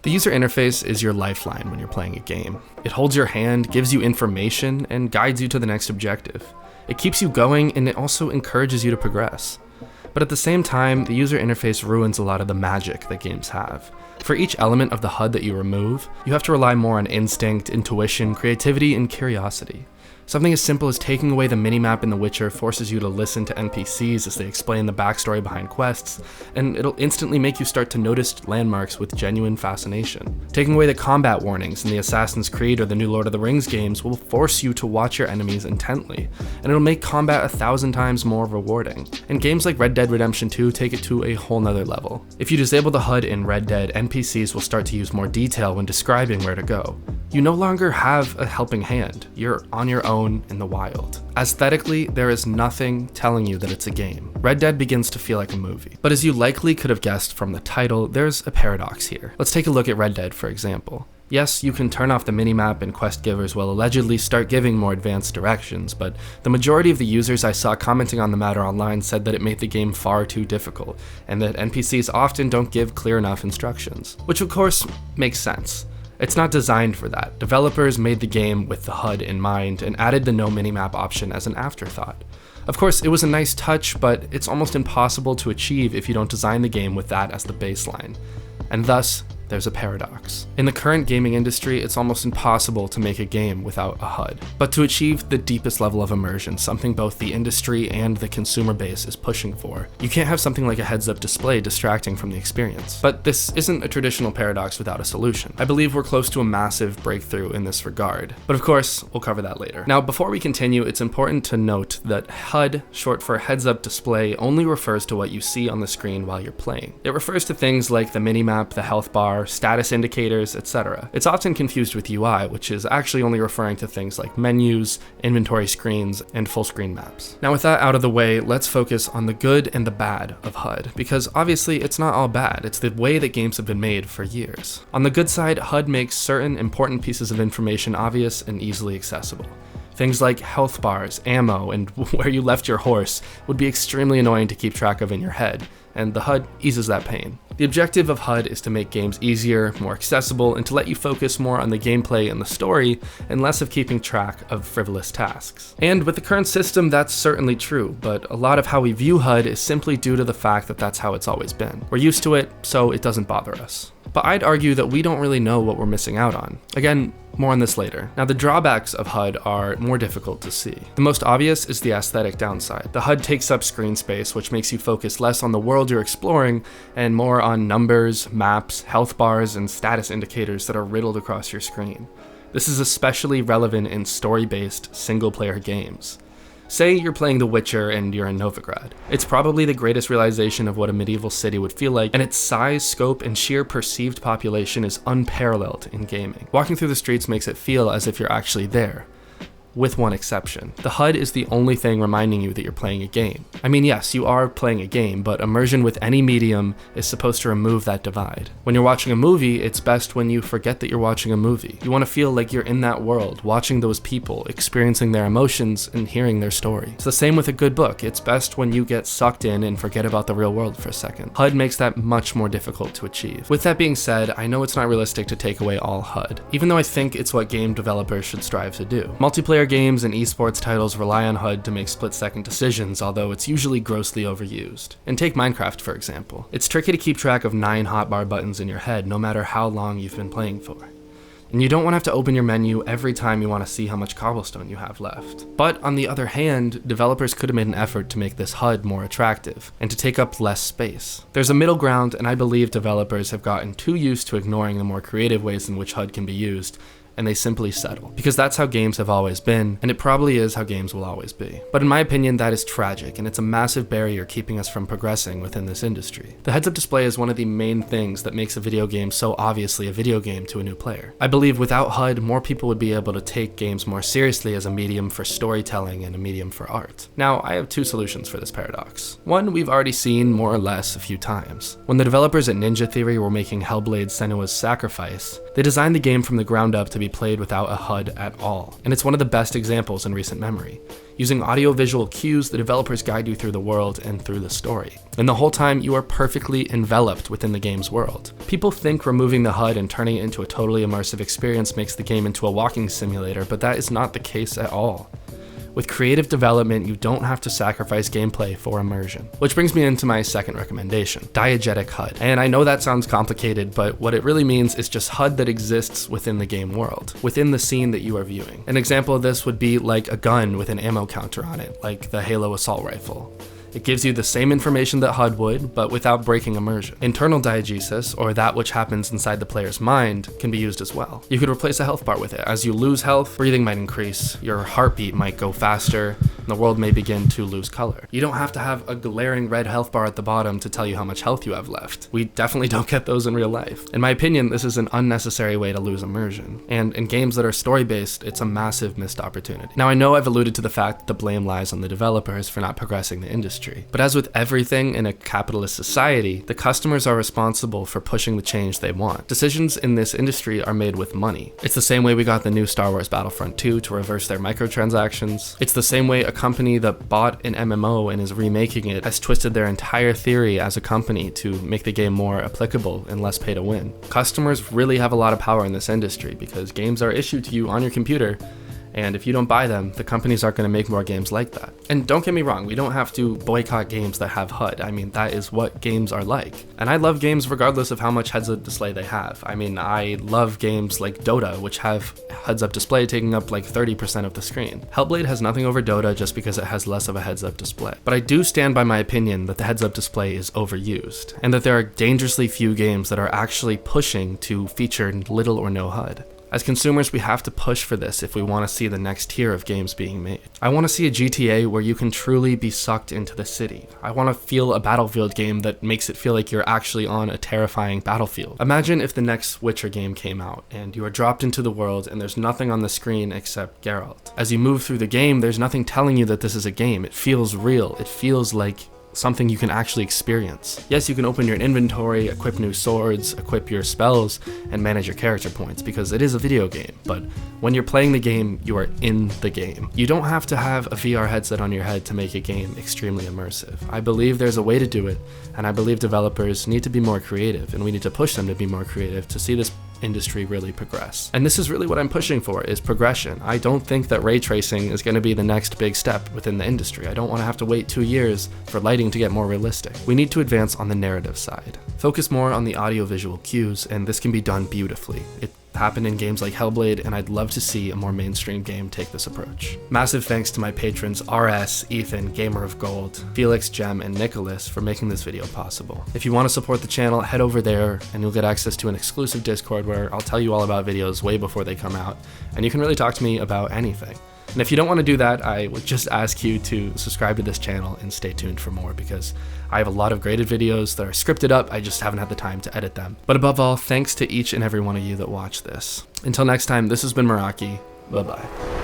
The user interface is your lifeline when you're playing a game. It holds your hand, gives you information, and guides you to the next objective. It keeps you going, and it also encourages you to progress. But at the same time, the user interface ruins a lot of the magic that games have. For each element of the HUD that you remove, you have to rely more on instinct, intuition, creativity, and curiosity. Something as simple as taking away the minimap in The Witcher forces you to listen to NPCs as they explain the backstory behind quests, and it'll instantly make you start to notice landmarks with genuine fascination. Taking away the combat warnings in the Assassin's Creed or the new Lord of the Rings games will force you to watch your enemies intently, and it'll make combat 1,000 times more rewarding. And games like Red Dead Redemption 2 take it to a whole nother level. If you disable the HUD in Red Dead, NPCs will start to use more detail when describing where to go. You no longer have a helping hand. You're on your own in the wild. Aesthetically, there is nothing telling you that it's a game. Red Dead begins to feel like a movie. But as you likely could have guessed from the title, there's a paradox here. Let's take a look at Red Dead, for example. Yes, you can turn off the minimap and quest givers will allegedly start giving more advanced directions, but the majority of the users I saw commenting on the matter online said that it made the game far too difficult, and that NPCs often don't give clear enough instructions. Which of course makes sense. It's not designed for that. Developers made the game with the HUD in mind and added the no minimap option as an afterthought. Of course, it was a nice touch, but it's almost impossible to achieve if you don't design the game with that as the baseline. And thus, there's a paradox. In the current gaming industry, it's almost impossible to make a game without a HUD. But to achieve the deepest level of immersion, something both the industry and the consumer base is pushing for, you can't have something like a heads-up display distracting from the experience. But this isn't a traditional paradox without a solution. I believe we're close to a massive breakthrough in this regard. But of course, we'll cover that later. Now, before we continue, it's important to note that HUD, short for heads-up display, only refers to what you see on the screen while you're playing. It refers to things like the minimap, the health bar, status indicators, etc. It's often confused with UI, which is actually only referring to things like menus, inventory screens, and full screen maps. Now with that out of the way, let's focus on the good and the bad of HUD, because obviously it's not all bad, it's the way that games have been made for years. On the good side, HUD makes certain important pieces of information obvious and easily accessible. Things like health bars, ammo, and where you left your horse would be extremely annoying to keep track of in your head, and the HUD eases that pain. The objective of HUD is to make games easier, more accessible, and to let you focus more on the gameplay and the story, and less of keeping track of frivolous tasks. And with the current system, that's certainly true, but a lot of how we view HUD is simply due to the fact that that's how it's always been. We're used to it, so it doesn't bother us. But I'd argue that we don't really know what we're missing out on. Again, more on this later. Now, the drawbacks of HUD are more difficult to see. The most obvious is the aesthetic downside. The HUD takes up screen space, which makes you focus less on the world you're exploring and more on numbers, maps, health bars, and status indicators that are riddled across your screen. This is especially relevant in story-based, single-player games. Say you're playing The Witcher and you're in Novigrad. It's probably the greatest realization of what a medieval city would feel like, and its size, scope, and sheer perceived population is unparalleled in gaming. Walking through the streets makes it feel as if you're actually there. With one exception. The HUD is the only thing reminding you that you're playing a game. I mean, yes, you are playing a game, but immersion with any medium is supposed to remove that divide. When you're watching a movie, it's best when you forget that you're watching a movie. You want to feel like you're in that world, watching those people, experiencing their emotions, and hearing their story. It's the same with a good book. It's best when you get sucked in and forget about the real world for a second. HUD makes that much more difficult to achieve. With that being said, I know it's not realistic to take away all HUD, even though I think it's what game developers should strive to do. Multiplayer games and esports titles rely on HUD to make split-second decisions, although it's usually grossly overused. And take Minecraft, for example. It's tricky to keep track of 9 hotbar buttons in your head, no matter how long you've been playing for. And you don't want to have to open your menu every time you want to see how much cobblestone you have left. But on the other hand, developers could have made an effort to make this HUD more attractive, and to take up less space. There's a middle ground, and I believe developers have gotten too used to ignoring the more creative ways in which HUD can be used, and they simply settle. Because that's how games have always been, and it probably is how games will always be. But in my opinion, that is tragic, and it's a massive barrier keeping us from progressing within this industry. The heads-up display is one of the main things that makes a video game so obviously a video game to a new player. I believe without HUD, more people would be able to take games more seriously as a medium for storytelling and a medium for art. Now, I have 2 solutions for this paradox. One we've already seen more or less a few times. When the developers at Ninja Theory were making Hellblade: Senua's Sacrifice, They designed the game from the ground up to be played without a HUD at all, and it's one of the best examples in recent memory. Using audio-visual cues, the developers guide you through the world and through the story. And the whole time, you are perfectly enveloped within the game's world. People think removing the HUD and turning it into a totally immersive experience makes the game into a walking simulator, but that is not the case at all. With creative development, you don't have to sacrifice gameplay for immersion. Which brings me into my second recommendation, diegetic HUD. And I know that sounds complicated, but what it really means is just HUD that exists within the game world, within the scene that you are viewing. An example of this would be like a gun with an ammo counter on it, like the Halo assault rifle. It gives you the same information that HUD would, but without breaking immersion. Internal diegesis, or that which happens inside the player's mind, can be used as well. You could replace a health bar with it. As you lose health, breathing might increase, your heartbeat might go faster, and the world may begin to lose color. You don't have to have a glaring red health bar at the bottom to tell you how much health you have left. We definitely don't get those in real life. In my opinion, this is an unnecessary way to lose immersion. And in games that are story-based, it's a massive missed opportunity. Now I know I've alluded to the fact that the blame lies on the developers for not progressing the industry. But as with everything in a capitalist society, the customers are responsible for pushing the change they want. Decisions in this industry are made with money. It's the same way we got the new Star Wars Battlefront 2 to reverse their microtransactions. It's the same way a company that bought an MMO and is remaking it has twisted their entire theory as a company to make the game more applicable and less pay to win. Customers really have a lot of power in this industry because games are issued to you on your computer, and if you don't buy them, the companies aren't going to make more games like that. And don't get me wrong, we don't have to boycott games that have HUD. I mean, that is what games are like. And I love games regardless of how much heads-up display they have. I mean, I love games like Dota, which have heads-up display taking up like 30% of the screen. Hellblade has nothing over Dota just because it has less of a heads-up display. But I do stand by my opinion that the heads-up display is overused, and that there are dangerously few games that are actually pushing to feature little or no HUD. As consumers, we have to push for this if we want to see the next tier of games being made. I want to see a GTA where you can truly be sucked into the city. I want to feel a Battlefield game that makes it feel like you're actually on a terrifying battlefield. Imagine if the next Witcher game came out and you are dropped into the world and there's nothing on the screen except Geralt. As you move through the game, there's nothing telling you that this is a game. It feels real. It feels like something you can actually experience. Yes, you can open your inventory, equip new swords, equip your spells, and manage your character points because it is a video game, but when you're playing the game, you are in the game. You don't have to have a VR headset on your head to make a game extremely immersive. I believe there's a way to do it, and I believe developers need to be more creative, and we need to push them to be more creative to see this industry really progress. And this is really what I'm pushing for, is progression. I don't think that ray tracing is going to be the next big step within the industry. I don't want to have to wait 2 years for lighting to get more realistic. We need to advance on the narrative side. Focus more on the audio-visual cues, and this can be done beautifully. It happened in games like Hellblade, and I'd love to see a more mainstream game take this approach. Massive thanks to my patrons RS, Ethan, Gamer of Gold, Felix, Jem, and Nicholas for making this video possible. If you want to support the channel, head over there and you'll get access to an exclusive Discord where I'll tell you all about videos way before they come out, and you can really talk to me about anything. And if you don't want to do that, I would just ask you to subscribe to this channel and stay tuned for more, because I have a lot of graded videos that are scripted up, I just haven't had the time to edit them. But above all, thanks to each and every one of you that watch this. Until next time, this has been Meraki. Bye-bye.